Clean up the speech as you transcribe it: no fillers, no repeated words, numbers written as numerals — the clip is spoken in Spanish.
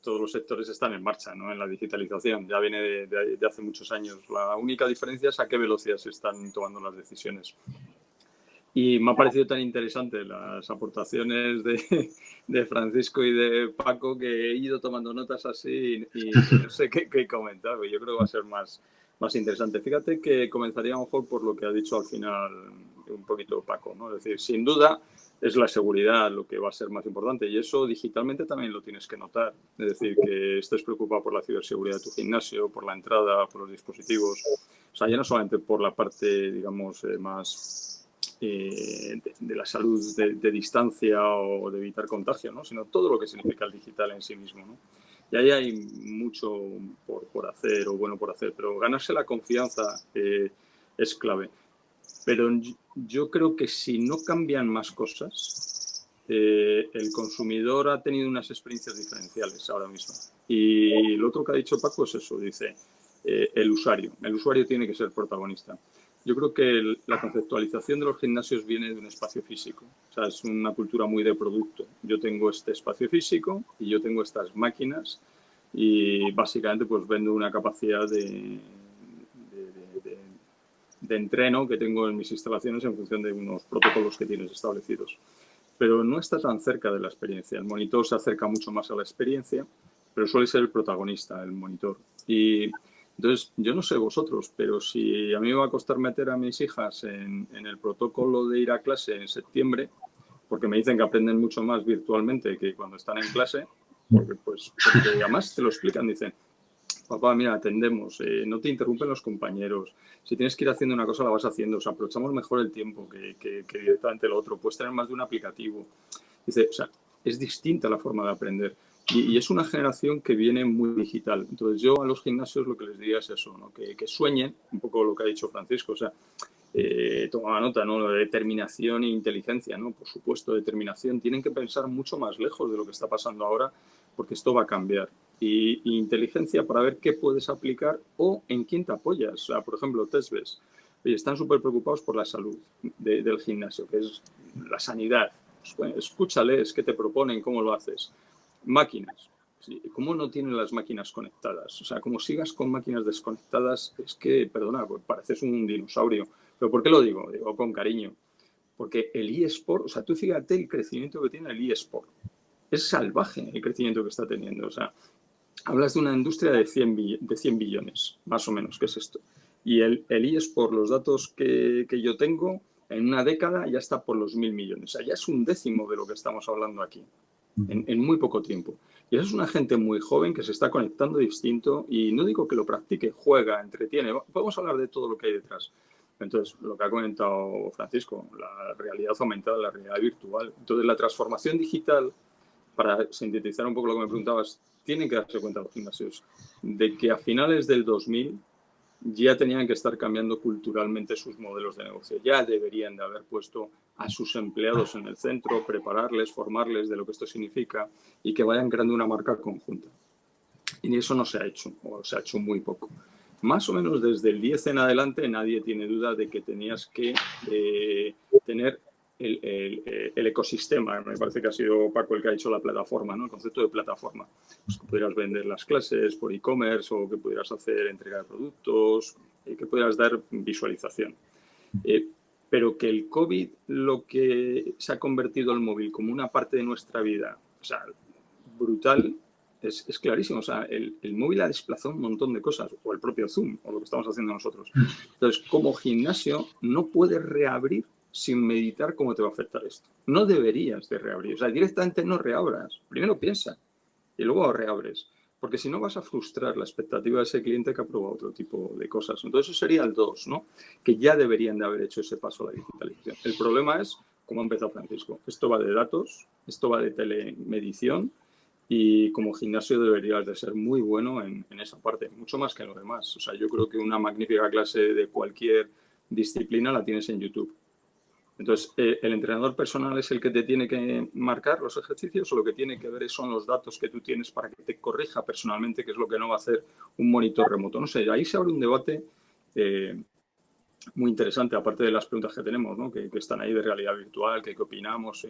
todos los sectores están en marcha, ¿no? En la digitalización, ya viene de hace muchos años. La única diferencia es a qué velocidad se están tomando las decisiones. Y me ha parecido tan interesante las aportaciones de Francisco y de Paco que he ido tomando notas así y no sé qué comentar. Yo creo que va a ser más interesante. Fíjate que comenzaría a lo mejor por lo que ha dicho al final un poquito Paco, ¿no? Es decir, sin duda es la seguridad lo que va a ser más importante y eso digitalmente también lo tienes que notar. Es decir, que estés preocupado por la ciberseguridad de tu gimnasio, por la entrada, por los dispositivos. O sea, ya no solamente por la parte, digamos, más de la salud de distancia o de evitar contagio, ¿no? Sino todo lo que significa el digital en sí mismo, ¿no? Y ahí hay mucho por hacer o bueno por hacer, pero ganarse la confianza es clave. Pero yo creo que si no cambian más cosas, el consumidor ha tenido unas experiencias diferenciales ahora mismo. Y lo otro que ha dicho Paco es eso, dice, el usuario tiene que ser protagonista. Yo creo que la conceptualización de los gimnasios viene de un espacio físico. O sea, es una cultura muy de producto. Yo tengo este espacio físico y yo tengo estas máquinas y básicamente pues vendo una capacidad de entreno que tengo en mis instalaciones en función de unos protocolos que tienes establecidos. Pero no está tan cerca de la experiencia. El monitor se acerca mucho más a la experiencia, pero suele ser el protagonista, el monitor. Y entonces, yo no sé vosotros, pero si a mí me va a costar meter a mis hijas en el protocolo de ir a clase en septiembre, porque me dicen que aprenden mucho más virtualmente que cuando están en clase, porque además te lo explican, dicen, papá, mira, atendemos, no te interrumpen los compañeros, si tienes que ir haciendo una cosa la vas haciendo, o sea, aprovechamos mejor el tiempo que directamente lo otro, puedes tener más de un aplicativo. Dice, o sea, es distinta la forma de aprender. Y es una generación que viene muy digital. Entonces, yo a los gimnasios lo que les diría es eso, ¿no? Que sueñen, un poco lo que ha dicho Francisco, o sea, toma nota, ¿no? De determinación e inteligencia, ¿no? Por supuesto, determinación. Tienen que pensar mucho más lejos de lo que está pasando ahora, porque esto va a cambiar. Y inteligencia para ver qué puedes aplicar o en quién te apoyas. O sea, por ejemplo, Tesves. Oye, están súper preocupados por la salud del gimnasio, que es la sanidad. Pues, bueno, escúchales qué te proponen, cómo lo haces. Máquinas. ¿Cómo no tienen las máquinas conectadas? O sea, como sigas con máquinas desconectadas, es que, perdona, pues pareces un dinosaurio. ¿Pero por qué lo digo? Digo con cariño. Porque el eSport, o sea, tú fíjate el crecimiento que tiene el eSport. Es salvaje el crecimiento que está teniendo. O sea, hablas de una industria de 100 billones, más o menos, que es esto. Y el eSport, los datos que yo tengo, en una década ya está por los 1.000 millones. O sea, ya es un décimo de lo que estamos hablando aquí, en muy poco tiempo. Y eso es una gente muy joven que se está conectando distinto y no digo que lo practique, juega, entretiene. Podemos hablar de todo lo que hay detrás. Entonces, lo que ha comentado Francisco, la realidad aumentada, la realidad virtual. Entonces, la transformación digital, para sintetizar un poco lo que me preguntabas, tienen que darse cuenta los gimnasios de que a finales del 2000 ya tenían que estar cambiando culturalmente sus modelos de negocio. Ya deberían de haber puesto a sus empleados en el centro, prepararles, formarles de lo que esto significa y que vayan creando una marca conjunta. Y eso no se ha hecho, o se ha hecho muy poco. Más o menos desde el 10 en adelante nadie tiene duda de que tenías que tener el ecosistema. Me parece que ha sido Paco el que ha hecho la plataforma, ¿no? El concepto de plataforma. Pues que pudieras vender las clases por e-commerce o que pudieras hacer entrega de productos, que pudieras dar visualización. Pero que el COVID, lo que se ha convertido el móvil como una parte de nuestra vida, o sea, brutal, es clarísimo. O sea, el móvil ha desplazado un montón de cosas, o el propio Zoom, o lo que estamos haciendo nosotros. Entonces, como gimnasio, no puedes reabrir sin meditar cómo te va a afectar esto. No deberías de reabrir. O sea, directamente no reabras. Primero piensa y luego reabres. Porque si no vas a frustrar la expectativa de ese cliente que ha probado otro tipo de cosas. Entonces, eso sería el 2, ¿no? Que ya deberían de haber hecho ese paso a la digitalización. El problema es, como ha empezado Francisco, esto va de datos, esto va de telemedición y como gimnasio deberías de ser muy bueno en esa parte, mucho más que en lo demás. O sea, yo creo que una magnífica clase de cualquier disciplina la tienes en YouTube. Entonces, ¿el entrenador personal es el que te tiene que marcar los ejercicios o lo que tiene que ver son los datos que tú tienes para que te corrija personalmente, que es lo que no va a hacer un monitor remoto? No sé, ahí se abre un debate muy interesante, aparte de las preguntas que tenemos, ¿no? Que están ahí de realidad virtual, qué opinamos.